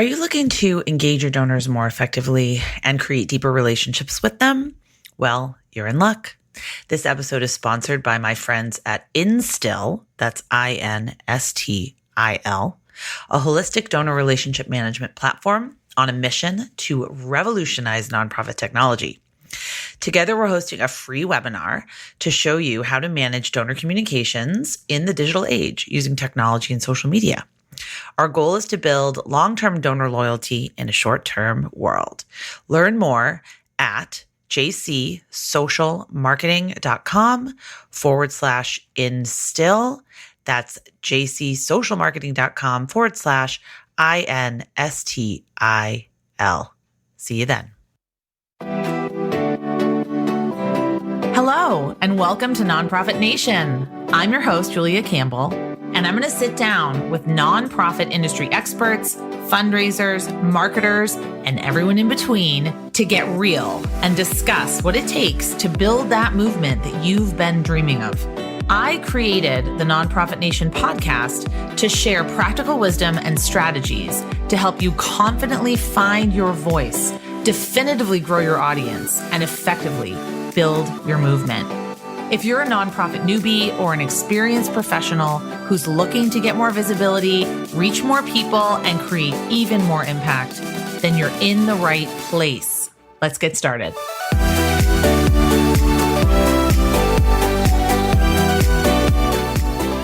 Are you looking to engage your donors more effectively and create deeper relationships with them? Well, you're in luck. This episode is sponsored by my friends at Instill, that's Instil, a holistic donor relationship management platform on a mission to revolutionize nonprofit technology. Together, we're hosting a free webinar to show you how to manage donor communications in the digital age using technology and social media. Our goal is to build long-term donor loyalty in a short-term world. Learn more at jcsocialmarketing.com/instill. That's jcsocialmarketing.com/INSTIL. See you then. Hello, and welcome to Nonprofit Nation. I'm your host, Julia Campbell, and I'm going to sit down with nonprofit industry experts, fundraisers, marketers, and everyone in between to get real and discuss what it takes to build that movement that you've been dreaming of. I created the Nonprofit Nation podcast to share practical wisdom and strategies to help you confidently find your voice, definitively grow your audience, and effectively build your movement. If you're a nonprofit newbie or an experienced professional who's looking to get more visibility, reach more people, and create even more impact, then you're in the right place. Let's get started.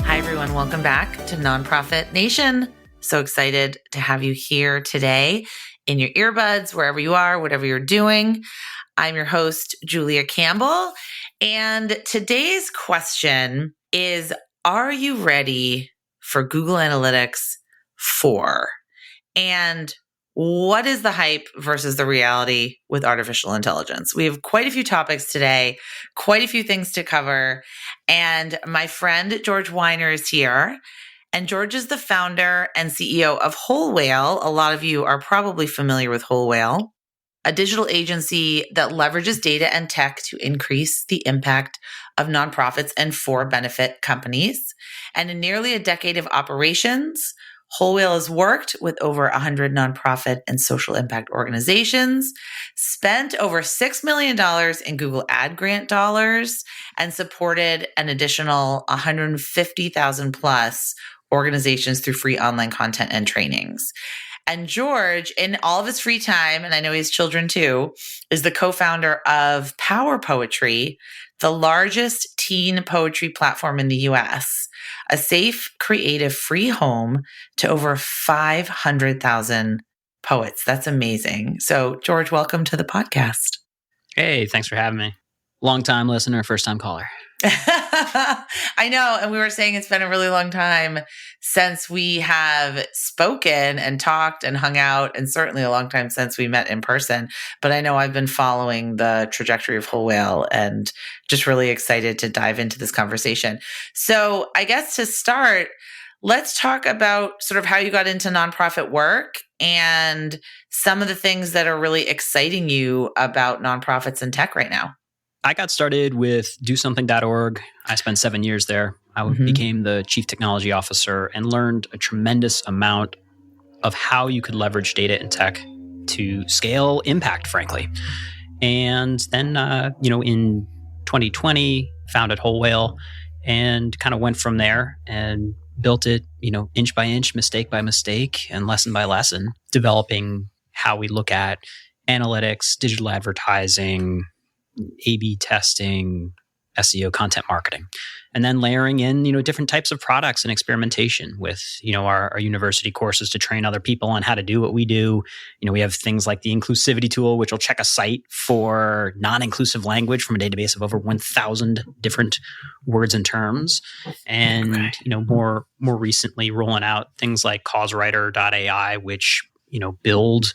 Hi, everyone. Welcome back to Nonprofit Nation. So excited to have you here today in your earbuds, wherever you are, whatever you're doing. I'm your host, Julia Campbell. And today's question is, are you ready for Google Analytics 4? And what is the hype versus the reality with artificial intelligence? We have quite a few topics today, quite a few things to cover. And my friend, George Weiner, is here. And George is the founder and CEO of Whole Whale. A lot of you are probably familiar with Whole Whale, a digital agency that leverages data and tech to increase the impact of nonprofits and for-benefit companies. And in nearly a decade of operations, Whole Whale has worked with over 100 nonprofit and social impact organizations, spent over $6 million in Google Ad Grant dollars, and supported an additional 150,000 plus organizations through free online content and trainings. And George, in all of his free time, and I know he has children too, is the co-founder of Power Poetry, the largest teen poetry platform in the US, a safe, creative, free home to over 500,000 poets. That's amazing. So, George, welcome to the podcast. Hey, thanks for having me. Long-time listener, first-time caller. I know. And we were saying it's been a really long time since we have spoken and talked and hung out, and certainly a long time since we met in person. But I know I've been following the trajectory of Whole Whale and just really excited to dive into this conversation. So I guess to start, let's talk about sort of how you got into nonprofit work and some of the things that are really exciting you about nonprofits and tech right now. I got started with DoSomething.org. I spent 7 years there. I became the chief technology officer and learned a tremendous amount of how you could leverage data and tech to scale impact, frankly. And then, in 2020, founded Whole Whale and kind of went from there and built it, inch by inch, mistake by mistake, and lesson by lesson, developing how we look at analytics, digital advertising, A/B testing, SEO, content marketing, and then layering in, different types of products and experimentation with, our university courses to train other people on how to do what we do. We have things like the inclusivity tool, which will check a site for non-inclusive language from a database of over 1,000 different words and terms. And, more recently rolling out things like causewriter.ai, which, build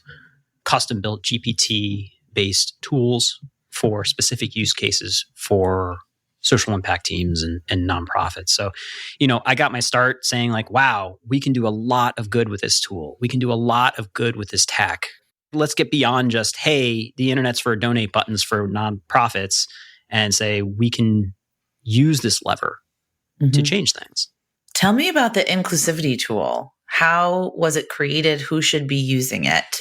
custom-built GPT-based tools for specific use cases for social impact teams and nonprofits. So, I got my start saying like, wow, we can do a lot of good with this tool. We can do a lot of good with this tech. Let's get beyond just, hey, the internet's for donate buttons for nonprofits, and say we can use this lever to change things. Tell me about the inclusivity tool. How was it created? Who should be using it?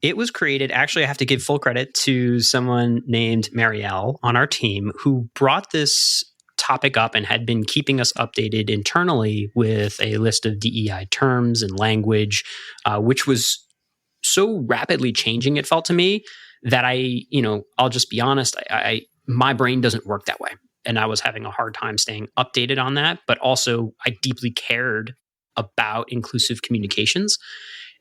It was created, actually, I have to give full credit to someone named Marielle on our team who brought this topic up and had been keeping us updated internally with a list of DEI terms and language, which was so rapidly changing, it felt to me, that I'll just be honest, my brain doesn't work that way. And I was having a hard time staying updated on that. But also, I deeply cared about inclusive communications.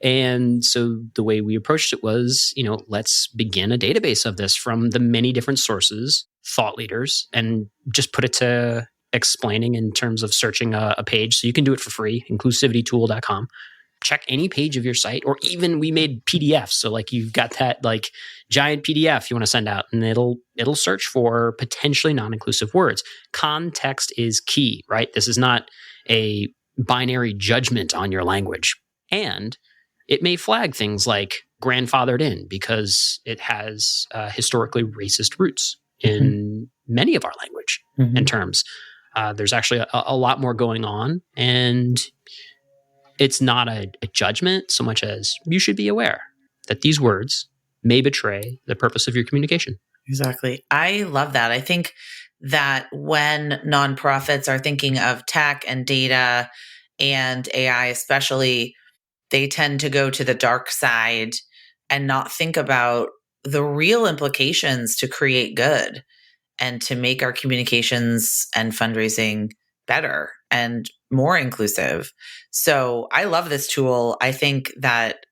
And so the way we approached it was, let's begin a database of this from the many different sources, thought leaders, and just put it to explaining in terms of searching a page. So you can do it for free, inclusivitytool.com. Check any page of your site, or even we made PDFs. So like you've got that like giant PDF you want to send out, and it'll search for potentially non-inclusive words. Context is key, right? This is not a binary judgment on your language. And it may flag things like grandfathered in because it has historically racist roots in many of our language and terms. There's actually a lot more going on, and it's not a judgment so much as you should be aware that these words may betray the purpose of your communication. Exactly. I love that. I think that when nonprofits are thinking of tech and data and AI especially, they tend to go to the dark side and not think about the real implications to create good and to make our communications and fundraising better and more inclusive. So I love this tool. I think that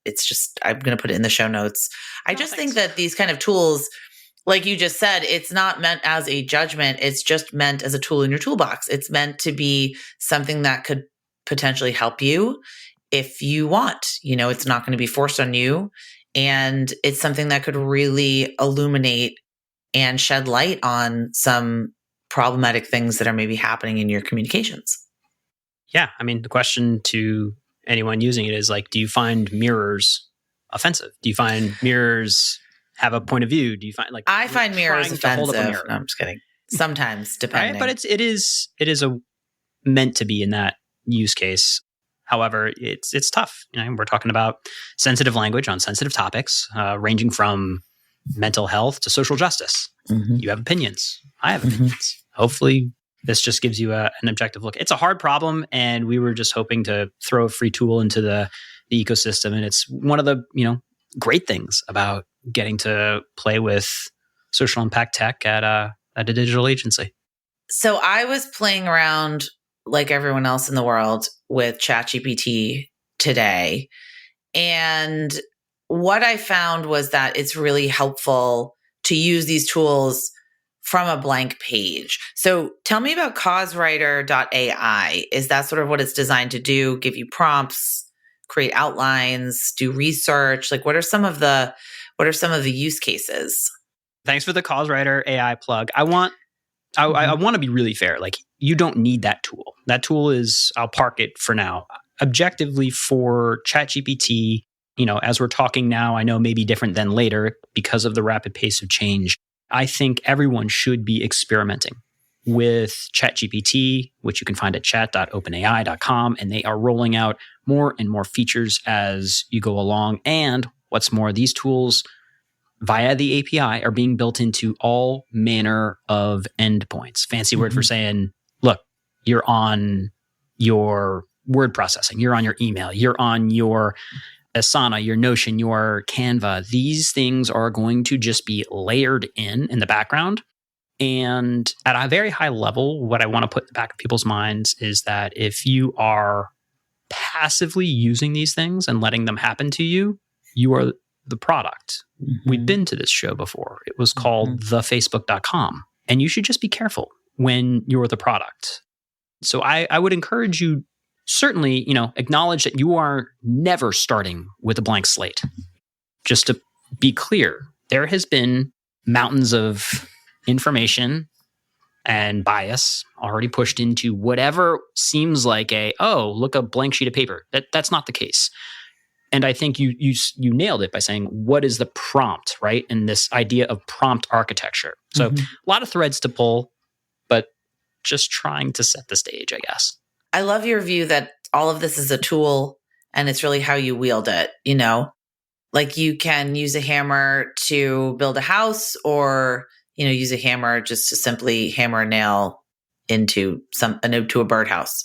I'm going to put it in the show notes. I think that these kind of tools, like you just said, it's not meant as a judgment. It's just meant as a tool in your toolbox. It's meant to be something that could potentially help you if you want. It's not going to be forced on you. And it's something that could really illuminate and shed light on some problematic things that are maybe happening in your communications. Yeah. I mean, the question to anyone using it is like, do you find mirrors offensive? Do you find mirrors have a point of view? Do you find I find mirrors offensive? No, I'm just kidding. Sometimes, depending. Right? But it is meant to be in that use case. However, it's tough. We're talking about sensitive language on sensitive topics, ranging from mental health to social justice. You have opinions. I have opinions. Hopefully, this just gives you an objective look. It's a hard problem, and we were just hoping to throw a free tool into the ecosystem. And it's one of the great things about getting to play with social impact tech at a digital agency. So I was playing around like everyone else in the world with ChatGPT today. And what I found was that it's really helpful to use these tools from a blank page. So tell me about causewriter.ai. Is that sort of what it's designed to do? Give you prompts, create outlines, do research? Like what are some of the use cases? Thanks for the CauseWriter AI plug. I want to be really fair. Like you don't need that tool. That tool is, I'll park it for now. Objectively for ChatGPT, as we're talking now, I know maybe different than later because of the rapid pace of change. I think everyone should be experimenting with ChatGPT, which you can find at chat.openai.com. And they are rolling out more and more features as you go along. And what's more, these tools via the API are being built into all manner of endpoints. Fancy word for saying, look, you're on your word processing, you're on your email, you're on your Asana, your Notion, your Canva. These things are going to just be layered in the background. And at a very high level, what I want to put in the back of people's minds is that if you are passively using these things and letting them happen to you, you are the product. We've been to this show before. It was called thefacebook.com. And you should just be careful when you're the product. So I would encourage you, certainly, acknowledge that you are never starting with a blank slate. Just to be clear, there has been mountains of information and bias already pushed into whatever seems like a blank sheet of paper. That's not the case. And I think you nailed it by saying, what is the prompt, right? And this idea of prompt architecture. So a lot of threads to pull, but just trying to set the stage, I guess. I love your view that all of this is a tool and it's really how you wield it, Like you can use a hammer to build a house, or, use a hammer just to simply hammer a nail into a birdhouse.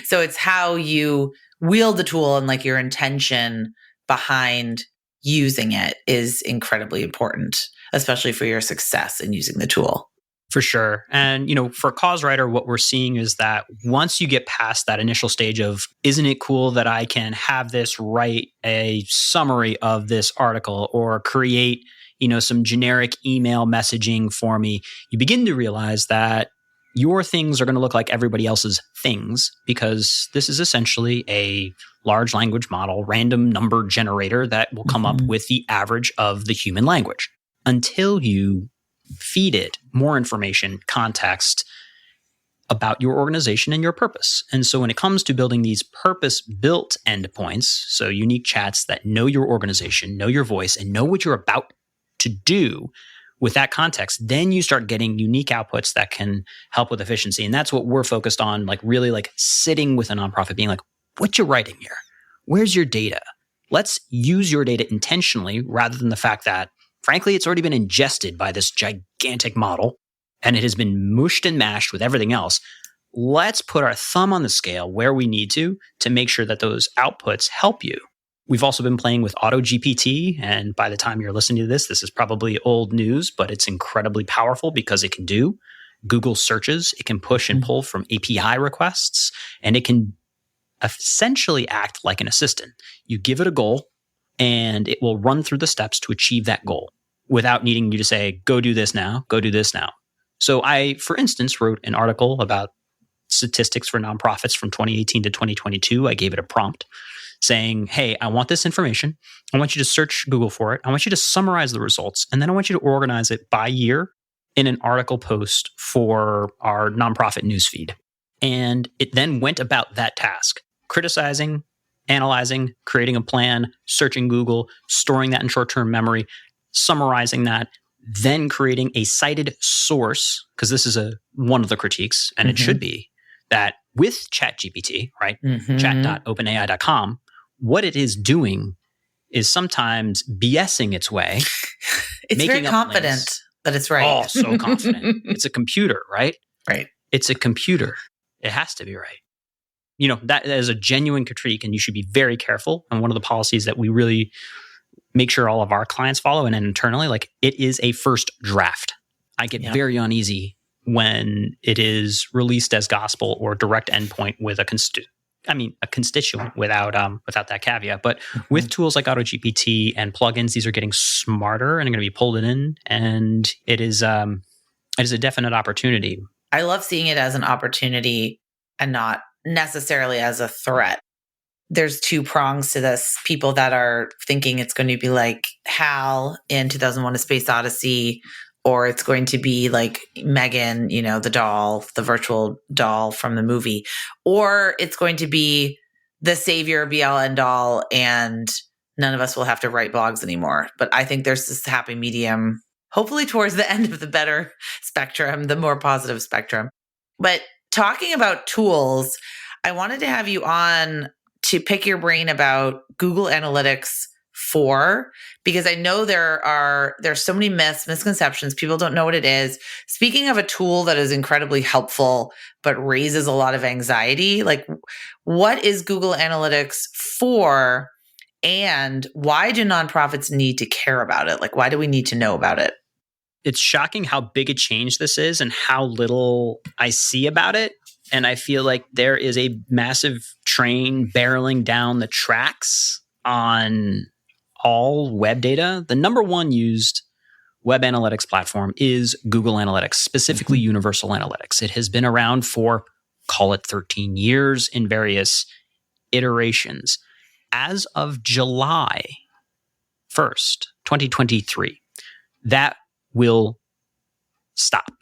So it's how you wield the tool, and like your intention behind using it is incredibly important, especially for your success in using the tool. For sure. And, for Cause Writer, what we're seeing is that once you get past that initial stage of, isn't it cool that I can have this write a summary of this article or create, some generic email messaging for me, you begin to realize that your things are going to look like everybody else's things, because this is essentially a large language model, random number generator that will come up with the average of the human language. Until you feed it more information, context about your organization and your purpose. And so when it comes to building these purpose-built endpoints, so unique chats that know your organization, know your voice, and know what you're about to do with that context, then you start getting unique outputs that can help with efficiency. And that's what we're focused on, like really like sitting with a nonprofit, being like, what you writing here? Where's your data? Let's use your data intentionally, rather than the fact that, frankly, it's already been ingested by this gigantic model and it has been mushed and mashed with everything else. Let's put our thumb on the scale where we need to make sure that those outputs help you. We've also been playing with AutoGPT, and by the time you're listening to this is probably old news, but it's incredibly powerful because it can do Google searches, it can push and pull from API requests, and it can essentially act like an assistant. You give it a goal, and it will run through the steps to achieve that goal without needing you to say, go do this now, go do this now. So I, for instance, wrote an article about statistics for nonprofits from 2018 to 2022. I gave it a prompt saying, hey, I want this information. I want you to search Google for it. I want you to summarize the results. And then I want you to organize it by year in an article post for our nonprofit newsfeed. And it then went about that task, criticizing, analyzing, creating a plan, searching Google, storing that in short-term memory, summarizing that, then creating a cited source, because this is one of the critiques, and it should be, that with ChatGPT, right, chat.openai.com, what it is doing is sometimes BSing its way. It's very confident that it's right. Oh, so confident. It's a computer, right? Right. It's a computer. It has to be right. That is a genuine critique, and you should be very careful. And one of the policies that we really make sure all of our clients follow, and internally, like, it is a first draft. I get very uneasy when it is released as gospel or direct endpoint with a constituent without that caveat. But with tools like AutoGPT and plugins, these are getting smarter and are going to be pulled in, and it is a definite opportunity. I love seeing it as an opportunity and not necessarily as a threat. There's two prongs to this. People that are thinking it's going to be like HAL in 2001: A Space Odyssey, or it's going to be like Megan, the doll, the virtual doll from the movie, or it's going to be the savior, be all end all, and none of us will have to write blogs anymore. But I think there's this happy medium, hopefully towards the end of the better spectrum, the more positive spectrum. But talking about tools, I wanted to have you on to pick your brain about Google Analytics 4, because I know there's so many misconceptions. People don't know what it is. Speaking of a tool that is incredibly helpful, but raises a lot of anxiety, like, what is Google Analytics 4, and why do nonprofits need to care about it? Like, why do we need to know about it? It's shocking how big a change this is and how little I see about it. And I feel like there is a massive train barreling down the tracks on all web data. The number one used web analytics platform is Google Analytics, specifically Universal Analytics. It has been around for, call it 13 years in various iterations. As of July 1st, 2023, that will stop,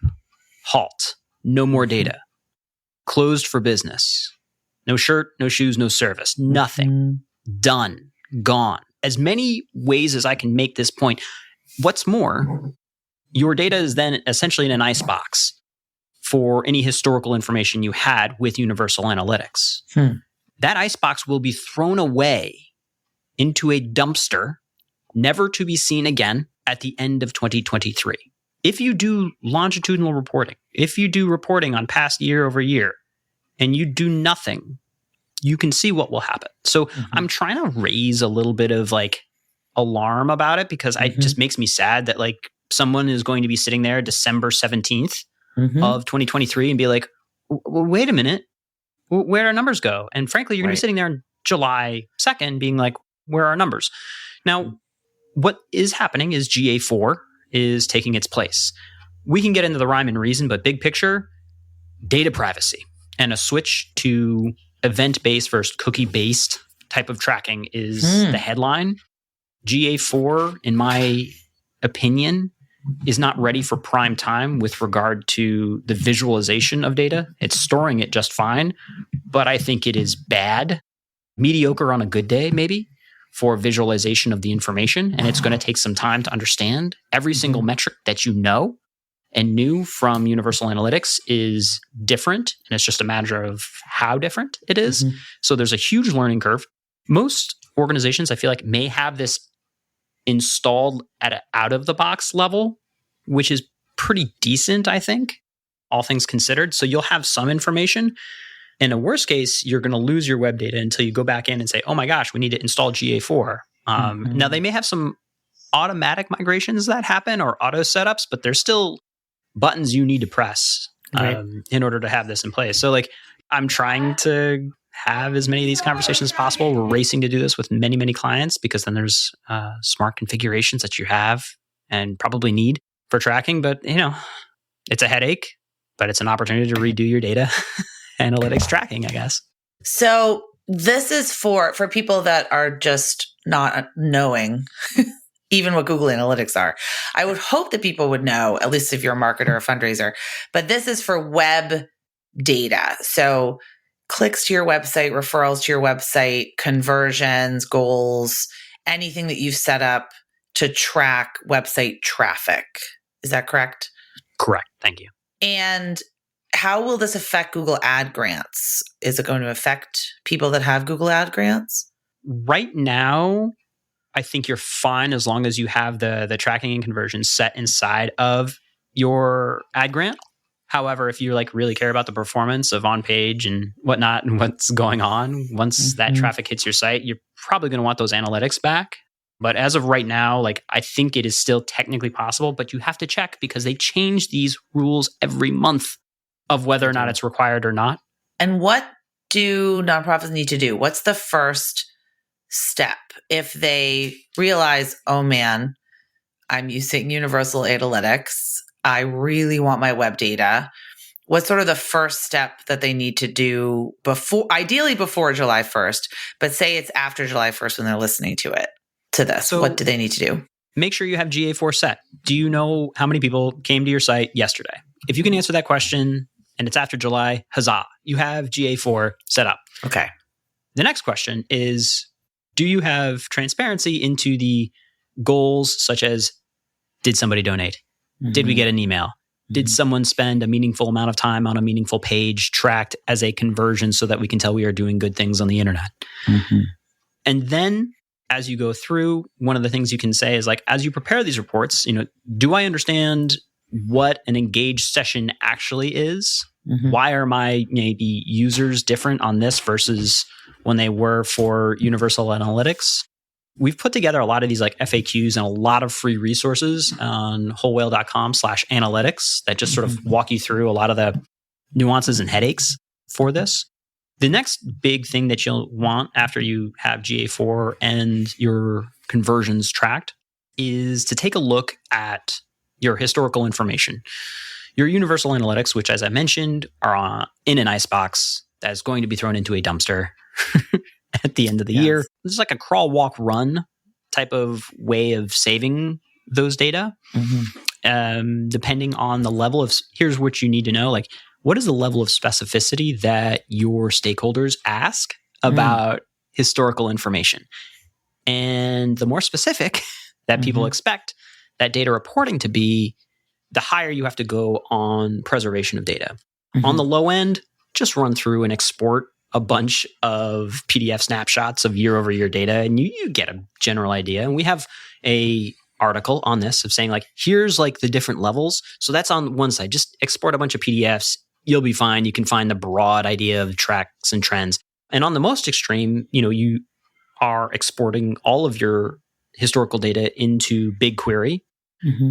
halt, no more data. Closed for business. No shirt, no shoes, no service. Nothing. Done. Gone. As many ways as I can make this point. What's more, your data is then essentially in an icebox for any historical information you had with Universal Analytics. that icebox will be thrown away into a dumpster, never to be seen again at the end of 2023. If you do longitudinal reporting, if you do reporting on past year over year, and you do nothing, you can see what will happen. So I'm trying to raise a little bit of like alarm about it, because it just makes me sad that like someone is going to be sitting there December 17th of 2023 and be like, wait a minute, where do our numbers go? And frankly, you're going to be sitting there on July 2nd being like, where are our numbers? Now, what is happening is GA4 is taking its place. We can get into the rhyme and reason, but big picture, data privacy and a switch to event-based versus cookie-based type of tracking is the headline. GA4, in my opinion, is not ready for prime time with regard to the visualization of data. It's storing it just fine, but I think it is bad, mediocre on a good day maybe, for visualization of the information. And it's going to take some time to understand. Every single metric that you know and knew from Universal Analytics is different. And it's just a matter of how different it is. So there's a huge learning curve. Most organizations, I feel like, may have this installed at an out-of-the-box level, which is pretty decent, I think, all things considered. So you'll have some information. In a worst case, you're going to lose your web data until you go back in and say, oh my gosh, we need to install GA4. Now, they may have some automatic migrations that happen or auto setups, but there's still buttons you need to press in order to have this in place. So like, I'm trying to have as many of these conversations as possible. We're racing to do this with many, many clients, because then there's smart configurations that you have and probably need for tracking. But, you know, it's a headache, but it's an opportunity to redo your data analytics tracking, I guess. So this is for people that are just not knowing even what Google Analytics are. I would hope that people would know, at least if you're a marketer or fundraiser, but this is for web data. So clicks to your website, referrals to your website, conversions, goals, anything that you've set up to track website traffic. Is that correct? Correct. Thank you. And how will this affect Google Ad Grants? Is it going to affect people that have Google Ad Grants? Right now, I think you're fine as long as you have the tracking and conversion set inside of your ad grant. However, if you like really care about the performance of on page and whatnot and what's going on, once that traffic hits your site, you're probably going to want those analytics back. But as of right now, like, I think it is still technically possible, but you have to check because they change these rules every month of whether or not it's required or not. And what do nonprofits need to do? What's the first step if they realize, oh man, I'm using Universal Analytics, I really want my web data? What's sort of the first step that they need to do before, ideally before July 1st, but say it's after July 1st when they're listening to this? So what do they need to do? Make sure you have GA4 set. Do you know how many people came to your site yesterday? If you can answer that question and it's after July, huzzah, you have GA4 set up. Okay. The next question is, do you have transparency into the goals such as, did somebody donate? Did we get an email? Did someone spend a meaningful amount of time on a meaningful page tracked as a conversion so that we can tell we are doing good things on the internet? And then as you go through, one of the things you can say is like, as you prepare these reports, you know, do I understand what an engaged session actually is? Why are my maybe users different on this versus when they were for Universal Analytics? We've put together a lot of these like FAQs and a lot of free resources on wholewhale.com/analytics that just sort of walk you through a lot of the nuances and headaches for this. The next big thing that you'll want after you have GA4 and your conversions tracked is to take a look at your historical information. Your Universal Analytics, which as I mentioned, are in an icebox that is going to be thrown into a dumpster at the end of the year. This is like a crawl, walk, run type of way of saving those data. Depending on the level of, here's what you need to know, like, what is the level of specificity that your stakeholders ask about historical information? And the more specific that people expect that data reporting to be, the higher you have to go on preservation of data. On the low end, just run through and export a bunch of PDF snapshots of year-over-year data, and you get a general idea. And we have a article on this of saying, like, here's like the different levels. So that's on one side. Just export a bunch of PDFs. You'll be fine. You can find the broad idea of tracks and trends. And on the most extreme, you are exporting all of your historical data into BigQuery,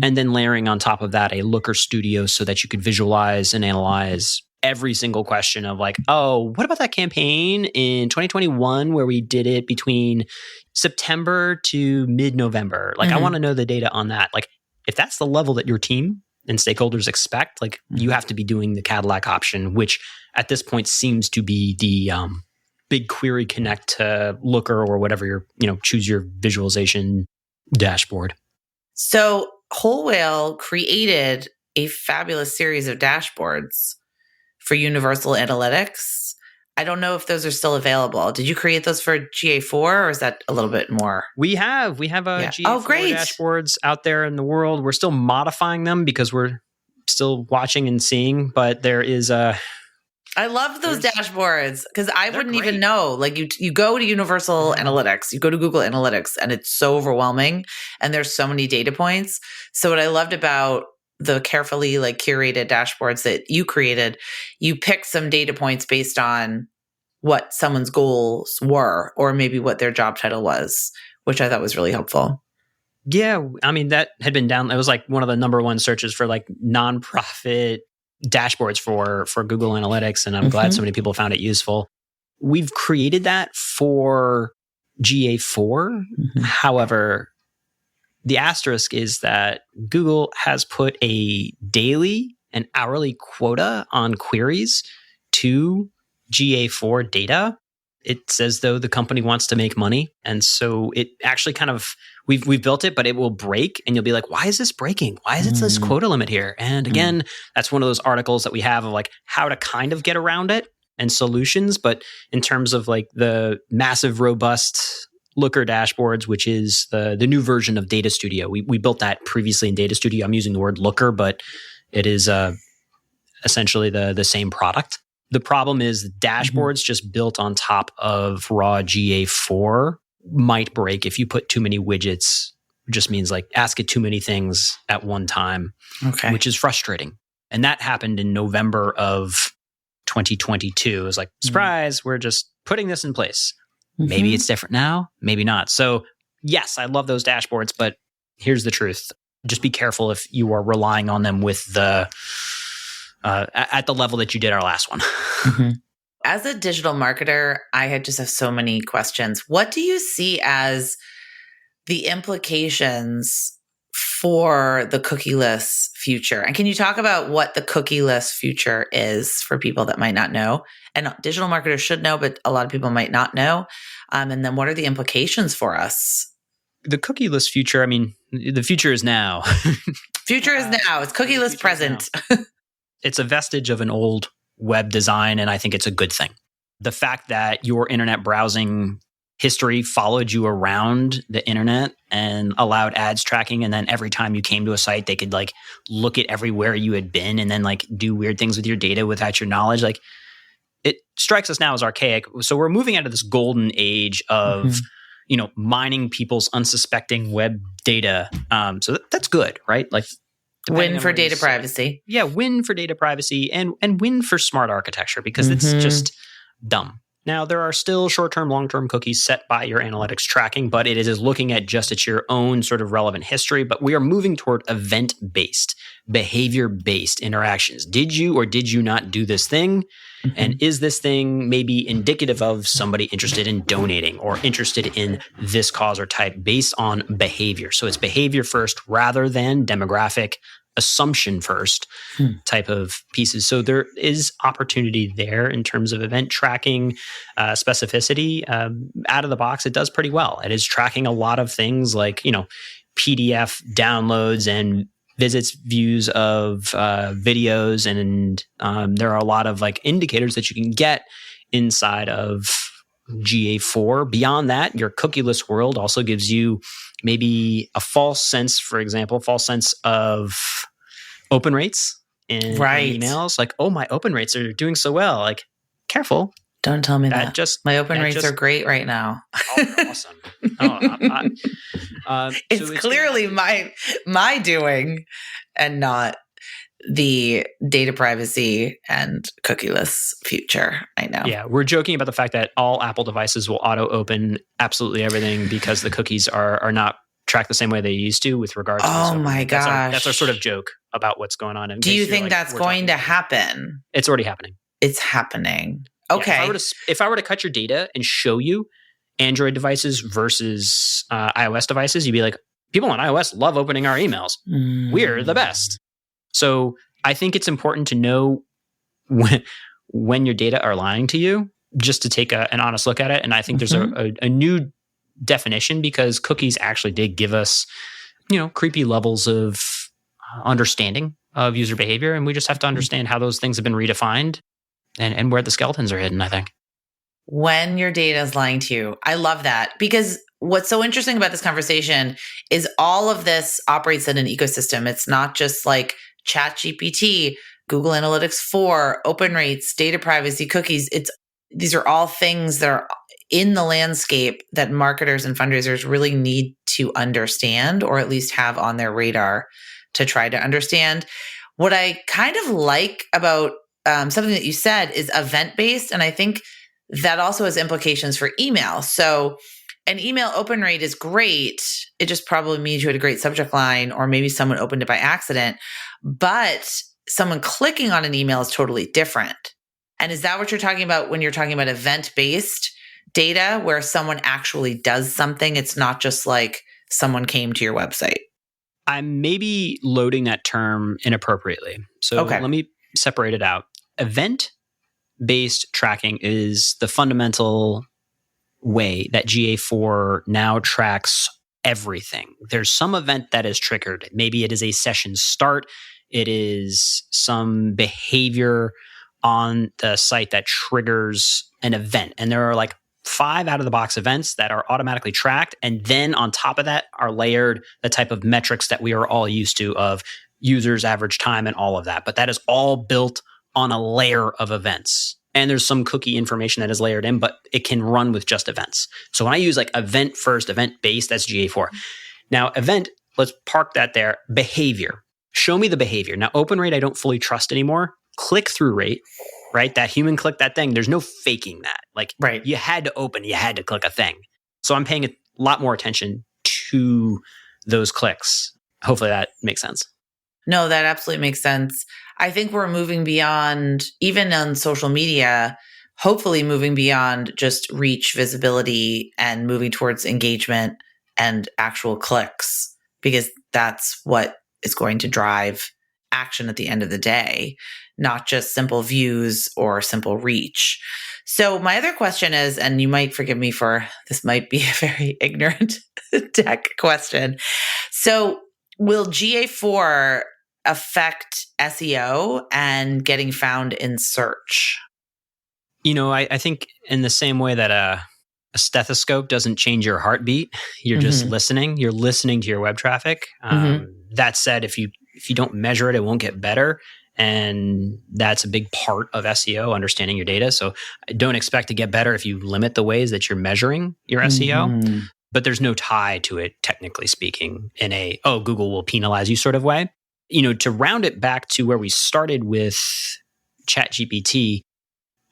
and then layering on top of that a Looker Studio so that you could visualize and analyze every single question of like, oh, what about that campaign in 2021 where we did it between September to mid-November? Like, I want to know the data on that. Like, if that's the level that your team and stakeholders expect, like, you have to be doing the Cadillac option, which at this point seems to be the BigQuery Connect to Looker or whatever your, choose your visualization dashboard. So Whole Whale created a fabulous series of dashboards for Universal Analytics. I don't know if those are still available. Did you create those for GA4 or is that a little bit more? We have a GA4 dashboards out there in the world. We're still modifying them because we're still watching and seeing, but there is I love those dashboards because I wouldn't even know. Like you go to Universal Analytics, you go to Google Analytics, and it's so overwhelming, and there's so many data points. So what I loved about the carefully curated dashboards that you created, you picked some data points based on what someone's goals were, or maybe what their job title was, which I thought was really helpful. Yeah, I mean that had been down. It was like one of the number one searches for like nonprofit dashboards for Google Analytics, and I'm glad so many people found it useful. We've created that for GA4. However, the asterisk is that Google has put a daily and hourly quota on queries to GA4 data. It's as though the company wants to make money. And so it actually kind of, we've built it, but it will break. And you'll be like, why is this breaking? Why is it this quota limit here? And again, that's one of those articles that we have of like how to kind of get around it and solutions. But in terms of like the massive, robust Looker dashboards, which is the new version of Data Studio. We built that previously in Data Studio. I'm using the word Looker, but it is essentially the same product. The problem is dashboards just built on top of raw GA4 might break if you put too many widgets. It just means like ask it too many things at one time, which is frustrating. And that happened in November of 2022. It was like, surprise, we're just putting this in place. Maybe it's different now, maybe not. So yes, I love those dashboards, but here's the truth. Just be careful if you are relying on them with the at the level that you did our last one. As a digital marketer, I just have so many questions. What do you see as the implications for the cookieless future? And can you talk about what the cookieless future is for people that might not know? And digital marketers should know, but a lot of people might not know. And then what are the implications for us? The cookieless future, I mean, the future is now. Future is now. It's cookieless present. It's a vestige of an old web design, and I think it's a good thing. The fact that your internet browsing history followed you around the internet and allowed ads tracking, and then every time you came to a site, they could like look at everywhere you had been and then like do weird things with your data without your knowledge. Like it strikes us now as archaic. So we're moving out of this golden age of mining people's unsuspecting web data. So that's good, right? Like win for data privacy. Yeah, win for data privacy and win for smart architecture because it's just dumb. Now, there are still short-term, long-term cookies set by your analytics tracking, but it is looking at just at your own sort of relevant history. But we are moving toward event-based, behavior-based interactions. Did you or did you not do this thing? And is this thing maybe indicative of somebody interested in donating or interested in this cause or type based on behavior? So it's behavior first rather than demographic, assumption first type of pieces. So there is opportunity there in terms of event tracking, specificity. Out of the box, it does pretty well. It is tracking a lot of things like, PDF downloads and visits, views of videos. And there are a lot of like indicators that you can get inside of GA4. Beyond that, your cookieless world also gives you maybe a false sense of open rates in emails. Like, oh, my open rates are doing so well. Like, careful. Don't tell me that. My open rates are great right now. Oh, awesome. It's clearly my doing and not the data privacy and cookieless future. I know. Yeah, we're joking about the fact that all Apple devices will auto-open absolutely everything because the cookies are not tracked the same way they used to with regards to Oh my gosh. That's our sort of joke about what's going on. Do you think that's going to happen? It's already happening. It's happening. Okay. Yeah, if I were to cut your data and show you Android devices versus iOS devices, you'd be like, people on iOS love opening our emails. We're the best. So I think it's important to know when your data are lying to you, just to take an honest look at it. And I think there's a new definition because cookies actually did give us, creepy levels of understanding of user behavior. And we just have to understand how those things have been redefined and where the skeletons are hidden, I think. When your data is lying to you. I love that because what's so interesting about this conversation is all of this operates in an ecosystem. It's not just like ChatGPT, Google Analytics 4, open rates, data privacy, cookies. These are all things that are in the landscape that marketers and fundraisers really need to understand or at least have on their radar to try to understand. What I kind of like about something that you said is event-based, and I think that also has implications for email. So an email open rate is great. It just probably means you had a great subject line, or maybe someone opened it by accident. But someone clicking on an email is totally different. And is that what you're talking about when you're talking about event-based data, where someone actually does something? It's not just like someone came to your website. I'm maybe loading that term inappropriately. So let me separate it out. Event-based tracking is the fundamental way that GA4 now tracks everything. There's some event that is triggered. Maybe it is a session start. It is some behavior on the site that triggers an event. And there are like 5 out-of-the-box events that are automatically tracked. And then on top of that are layered the type of metrics that we are all used to of users' average time and all of that. But that is all built on a layer of events. And there's some cookie information that is layered in, but it can run with just events. So when I use like event first, event based, that's GA4. Now event, let's park that there. Behavior. Show me the behavior. Now open rate, I don't fully trust anymore. Click through rate, right? That human click that thing. There's no faking that. Like you had to open, you had to click a thing. So I'm paying a lot more attention to those clicks. Hopefully that makes sense. No, that absolutely makes sense. I think we're moving beyond, even on social media, hopefully moving beyond just reach, visibility, and moving towards engagement and actual clicks, because that's what is going to drive action at the end of the day, not just simple views or simple reach. So my other question is, and you might forgive me for this, might be a very ignorant tech question. So will GA4 affect SEO and getting found in search? I think in the same way that a stethoscope doesn't change your heartbeat, you're just listening. You're listening to your web traffic. That said, if you don't measure it, it won't get better. And that's a big part of SEO, understanding your data. So I don't expect to get better if you limit the ways that you're measuring your SEO. But there's no tie to it, technically speaking, in a, Google will penalize you sort of way. To round it back to where we started with ChatGPT,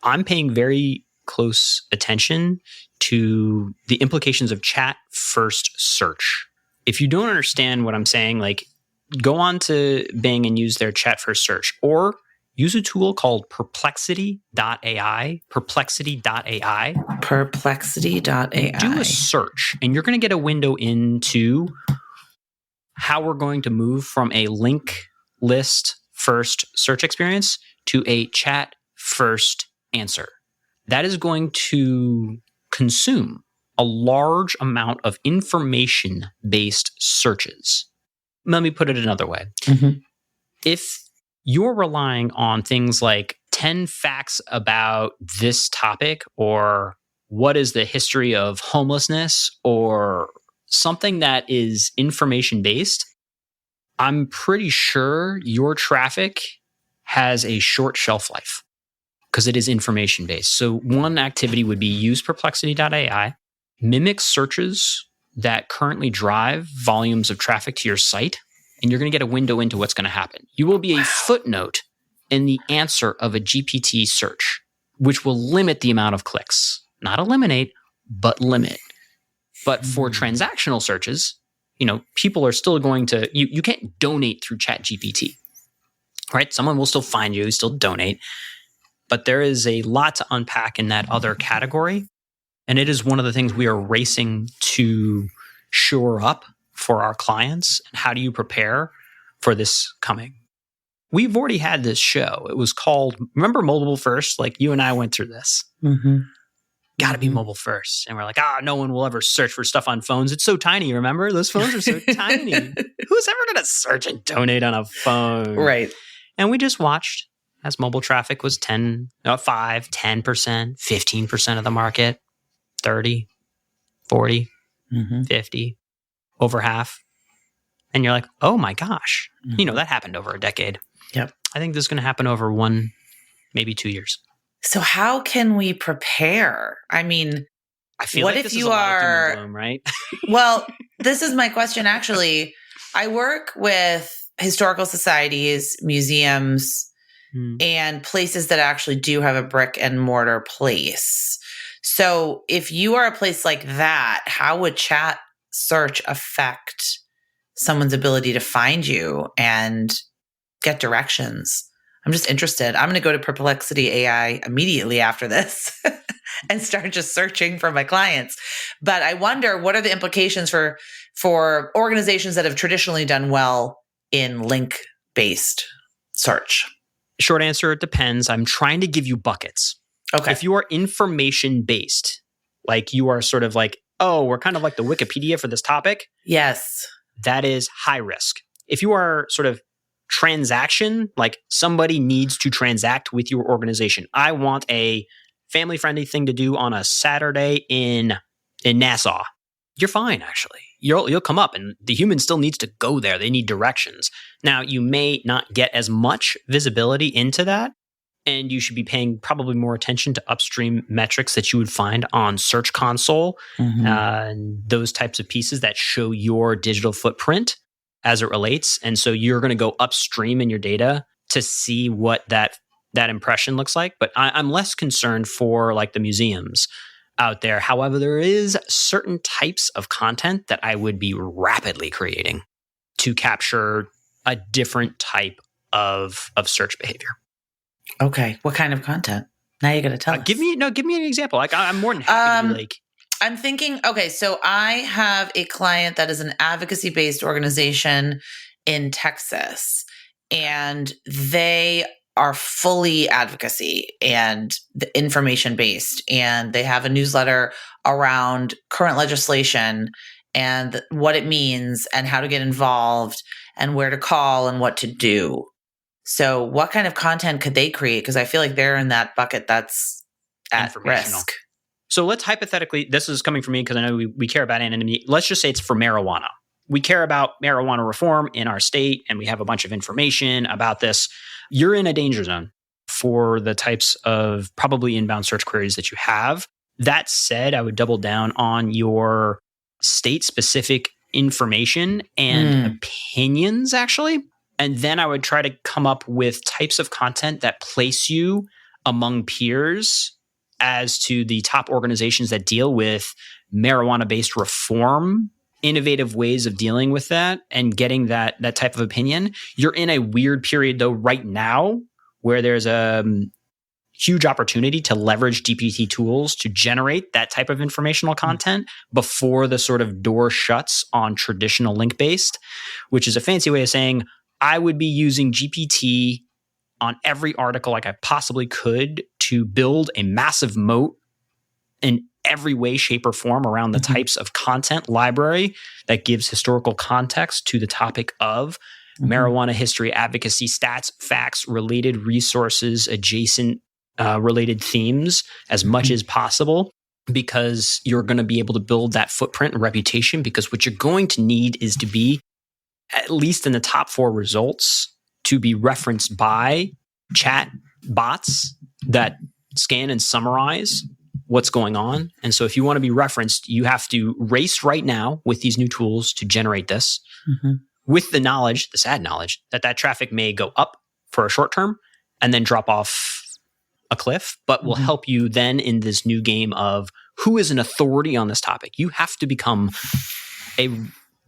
I'm paying very close attention to the implications of chat first search. If you don't understand what I'm saying, like go on to Bing and use their chat first search, or use a tool called perplexity.ai. Perplexity.ai. Do a search and you're going to get a window into how we're going to move from a link list first search experience to a chat first answer. That is going to consume a large amount of information-based searches. Let me put it another way. If you're relying on things like 10 facts about this topic, or what is the history of homelessness, or something that is information-based, I'm pretty sure your traffic has a short shelf life. because it is information-based. So one activity would be use perplexity.ai, mimic searches that currently drive volumes of traffic to your site, and you're going to get a window into what's going to happen. You will be a footnote in the answer of a GPT search, which will limit the amount of clicks. Not eliminate, but limit. But for transactional searches, people are still going to, you can't donate through ChatGPT, right? Someone will still find you, still donate. But there is a lot to unpack in that other category. And it is one of the things we are racing to shore up for our clients. And how do you prepare for this coming? We've already had this show. It was called, remember Mobile First? Like you and I went through this. Got to be mobile first. And we're like, no one will ever search for stuff on phones. It's so tiny, remember? Those phones are so tiny. Who's ever going to search and donate on a phone? Right. And we just watched as mobile traffic was 10%, 15% of the market, 30, 40, 50, over half. And you're like, oh my gosh. That happened over a decade. Yep. I think this is going to happen over 1, maybe 2 years. So how can we prepare? I mean, I feel what like if this you is a lot of doom are, and gloom, right? Well, this is my question. Actually, I work with historical societies, museums, and places that actually do have a brick and mortar place. So if you are a place like that, how would chat search affect someone's ability to find you and get directions? I'm just interested. I'm going to go to Perplexity AI immediately after this and start just searching for my clients. But I wonder, what are the implications for organizations that have traditionally done well in link-based search? Short answer, it depends. I'm trying to give you buckets. Okay. If you are information-based, like you are sort of like, we're kind of like the Wikipedia for this topic. Yes. That is high risk. If you are sort of transaction, like somebody needs to transact with your organization. I want a family-friendly thing to do on a Saturday in Nassau. You're fine, actually. You'll come up, and the human still needs to go there. They need directions. Now, you may not get as much visibility into that, and you should be paying probably more attention to upstream metrics that you would find on Search Console, and those types of pieces that show your digital footprint as it relates. And so you're going to go upstream in your data to see what that impression looks like. But I'm less concerned for like the museums out there. However, there is certain types of content that I would be rapidly creating to capture a different type of search behavior. Okay. What kind of content? Now you got to tell us. Give me an example. Like I'm more than happy to be like. I'm thinking, okay, so I have a client that is an advocacy-based organization in Texas, and they are fully advocacy and the information-based, and they have a newsletter around current legislation and what it means and how to get involved and where to call and what to do. So what kind of content could they create? Because I feel like they're in that bucket that's at risk. So let's hypothetically, this is coming from me because I know we care about anonymity. Let's just say it's for marijuana. We care about marijuana reform in our state, and we have a bunch of information about this. You're in a danger zone for the types of probably inbound search queries that you have. That said, I would double down on your state-specific information and opinions, actually. And then I would try to come up with types of content that place you among peers as to the top organizations that deal with marijuana-based reform, innovative ways of dealing with that and getting that type of opinion. You're in a weird period, though, right now, where there's a huge opportunity to leverage GPT tools to generate that type of informational content before the sort of door shuts on traditional link-based, which is a fancy way of saying I would be using GPT on every article like I possibly could to build a massive moat in every way, shape, or form around the types of content library that gives historical context to the topic of marijuana history, advocacy, stats, facts, related resources, adjacent related themes as much as possible, because you're going to be able to build that footprint and reputation, because what you're going to need is to be at least in the top 4 results to be referenced by chat bots that scan and summarize what's going on. And so if you want to be referenced, you have to race right now with these new tools to generate this with the knowledge, the sad knowledge, that traffic may go up for a short term and then drop off a cliff, but will help you then in this new game of who is an authority on this topic. You have to become a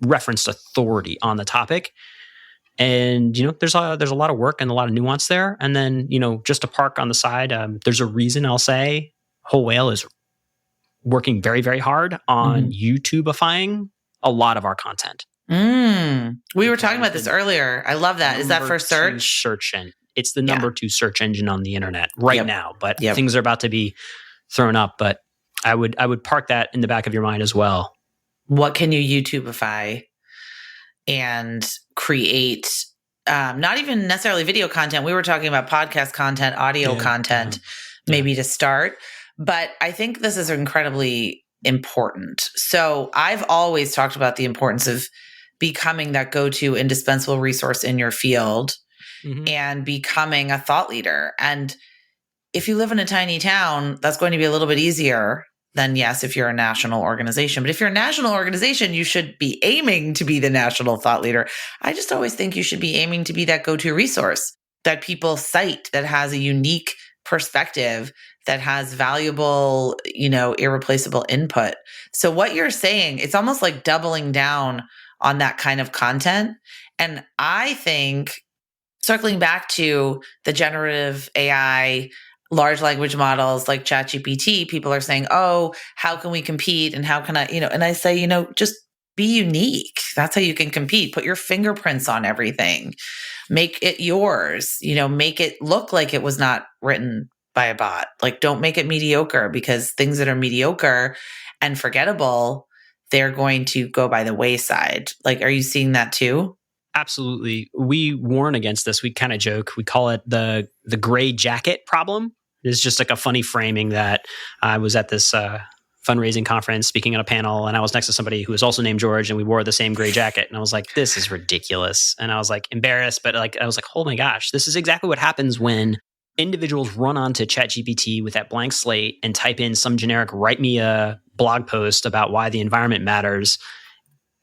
referenced authority on the topic. And, there's a lot of work and a lot of nuance there. And then, just to park on the side, there's a reason I'll say Whole Whale is working very, very hard on YouTubeifying a lot of our content. We were talking about this earlier. I love that. Is that for search? Search engine. It's the number 2 search engine on the internet right now, but things are about to be thrown up. But I would park that in the back of your mind as well. What can you YouTubeify and create? Not even necessarily video content. We were talking about podcast content, audio content, maybe to start. But I think this is incredibly important. So I've always talked about the importance of becoming that go-to indispensable resource in your field and becoming a thought leader. And if you live in a tiny town, that's going to be a little bit easier than, yes, if you're a national organization. But if you're a national organization, you should be aiming to be the national thought leader. I just always think you should be aiming to be that go-to resource that people cite, that has a unique perspective, that has valuable, irreplaceable input. So what you're saying, it's almost like doubling down on that kind of content. And I think, circling back to the generative AI, large language models like ChatGPT, people are saying, oh, how can we compete? And how can I, and I say, just be unique. That's how you can compete. Put your fingerprints on everything. Make it yours, make it look like it was not written by a bot. Like, don't make it mediocre, because things that are mediocre and forgettable, they're going to go by the wayside. Like, are you seeing that too? Absolutely. We warn against this. We kind of joke. We call it the gray jacket problem. It's just like a funny framing that I was at this fundraising conference speaking at a panel, and I was next to somebody who was also named George, and we wore the same gray jacket. And I was like, this is ridiculous. And I was like embarrassed, but I was like, oh my gosh, this is exactly what happens when individuals run onto ChatGPT with that blank slate and type in some generic, write me a blog post about why the environment matters.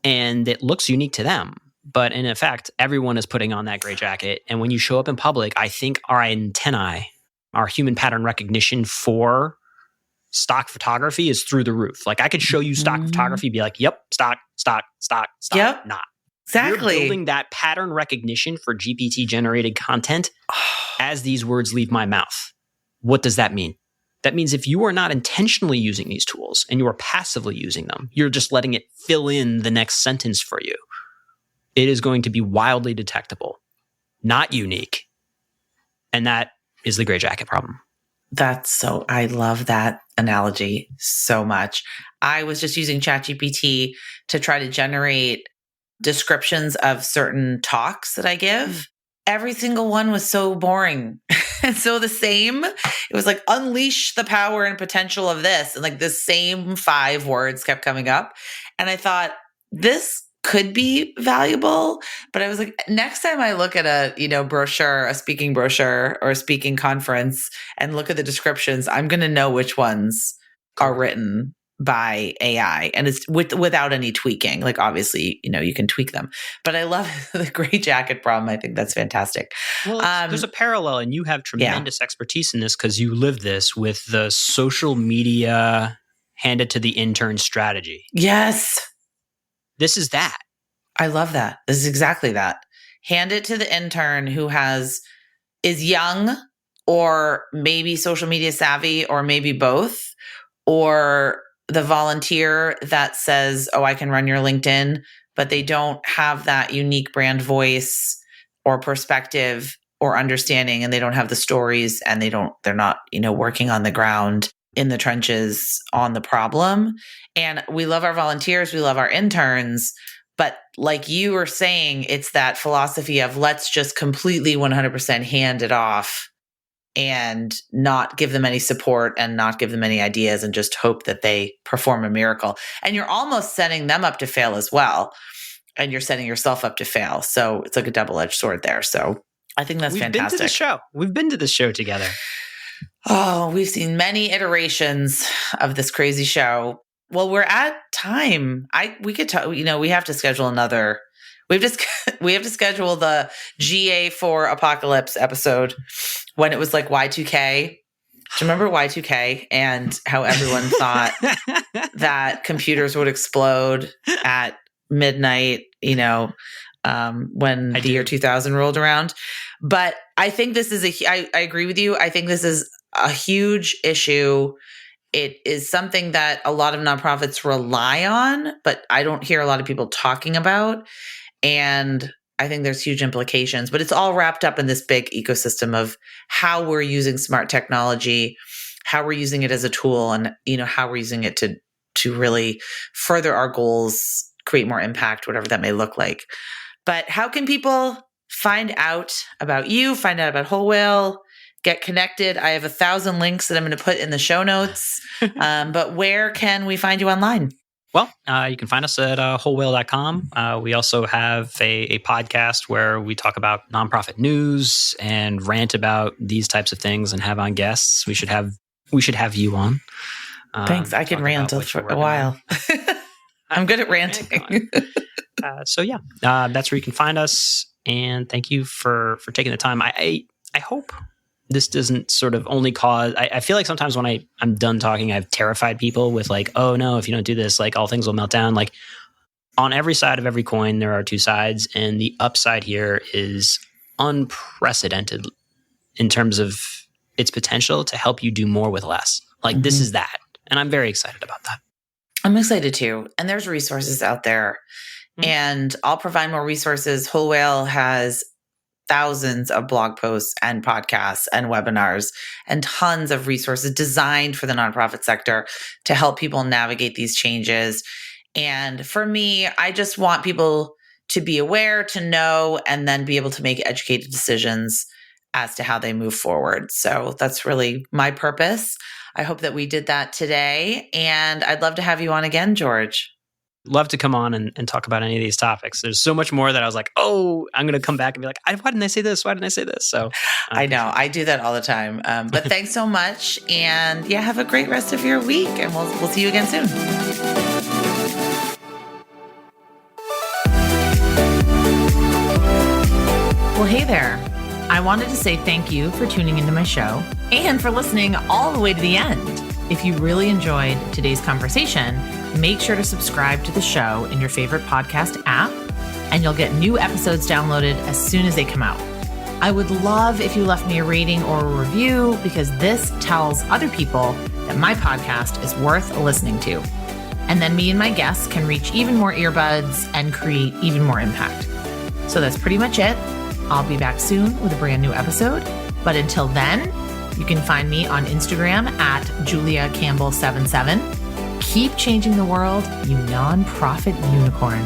And it looks unique to them. But in effect, everyone is putting on that gray jacket. And when you show up in public, I think our antennae, our human pattern recognition for stock photography is through the roof. Like, I could show you stock photography, be like, yep, stock, Yep. not. Exactly. You're building that pattern recognition for GPT generated content as these words leave my mouth. What does that mean? That means if you are not intentionally using these tools and you are passively using them, you're just letting it fill in the next sentence for you. It is going to be wildly detectable, not unique. And that is the gray jacket problem. I love that analogy so much. I was just using ChatGPT to try to generate descriptions of certain talks that I give. Every single one was so boring and so the same. It was like, unleash the power and potential of this. And like the same 5 words kept coming up. And I thought, this could be valuable. But I was like, next time I look at a, brochure, a speaking brochure or a speaking conference and look at the descriptions, I'm going to know which ones are written by AI, and it's without any tweaking. Like, obviously, you can tweak them, but I love the gray jacket problem. I think that's fantastic. Well, there's a parallel, and you have tremendous expertise in this because you live this with the social media handed to the intern strategy. Yes. This is that. I love that. This is exactly that. Hand it to the intern who is young, or maybe social media savvy, or maybe both, or the volunteer that says, oh, I can run your LinkedIn, but they don't have that unique brand voice or perspective or understanding, and they don't have the stories, and they're not, working on the ground in the trenches on the problem. And we love our volunteers. We love our interns. But like you were saying, it's that philosophy of let's just completely 100% hand it off and not give them any support and not give them any ideas and just hope that they perform a miracle. And you're almost setting them up to fail as well. And you're setting yourself up to fail. So it's like a double-edged sword there. So I think that's fantastic. We've been to the show together. Oh, we've seen many iterations of this crazy show. Well, we're at time. We could talk, we have to schedule another. We have to schedule the GA4 Apocalypse episode when it was like Y2K. Do you remember Y2K and how everyone thought that computers would explode at midnight, when the year 2000 rolled around? But I think this is I agree with you. I think this is a huge issue. It is something that a lot of nonprofits rely on, but I don't hear a lot of people talking about. And I think there's huge implications, but it's all wrapped up in this big ecosystem of how we're using smart technology, how we're using it as a tool, and how we're using it to really further our goals, create more impact, whatever that may look like. But how can people find out about you, find out about Whole Whale, get connected? I have 1,000 links that I'm going to put in the show notes. But where can we find you online? Well, you can find us at wholewhale.com. We also have a podcast where we talk about nonprofit news and rant about these types of things and have on guests. We should have you on. Thanks. I can rant for a while. I'm good at ranting. So that's where you can find us. And thank you for taking the time. I hope this doesn't sort of only cause, I feel like sometimes when I'm done talking, I've terrified people with like, oh no, if you don't do this, like all things will melt down. Like on every side of every coin, there are two sides. And the upside here is unprecedented in terms of its potential to help you do more with less. Like this is that. And I'm very excited about that. I'm excited too. And there's resources out there. And I'll provide more resources. Whole Whale has thousands of blog posts and podcasts and webinars and tons of resources designed for the nonprofit sector to help people navigate these changes. And for me, I just want people to be aware, to know, and then be able to make educated decisions as to how they move forward. So that's really my purpose. I hope that we did that today. And I'd love to have you on again, George. Love to come on and talk about any of these topics. There's so much more that I was like, oh, I'm going to come back and be like, why didn't I say this? Why didn't I say this? So I know I do that all the time. But thanks so much. And have a great rest of your week. And we'll see you again soon. Well, hey there. I wanted to say thank you for tuning into my show and for listening all the way to the end. If you really enjoyed today's conversation, make sure to subscribe to the show in your favorite podcast app, and you'll get new episodes downloaded as soon as they come out. I would love if you left me a rating or a review, because this tells other people that my podcast is worth listening to. And then me and my guests can reach even more earbuds and create even more impact. So that's pretty much it. I'll be back soon with a brand new episode. But until then, you can find me on Instagram at Julia Campbell 77. Keep changing the world, you nonprofit unicorn.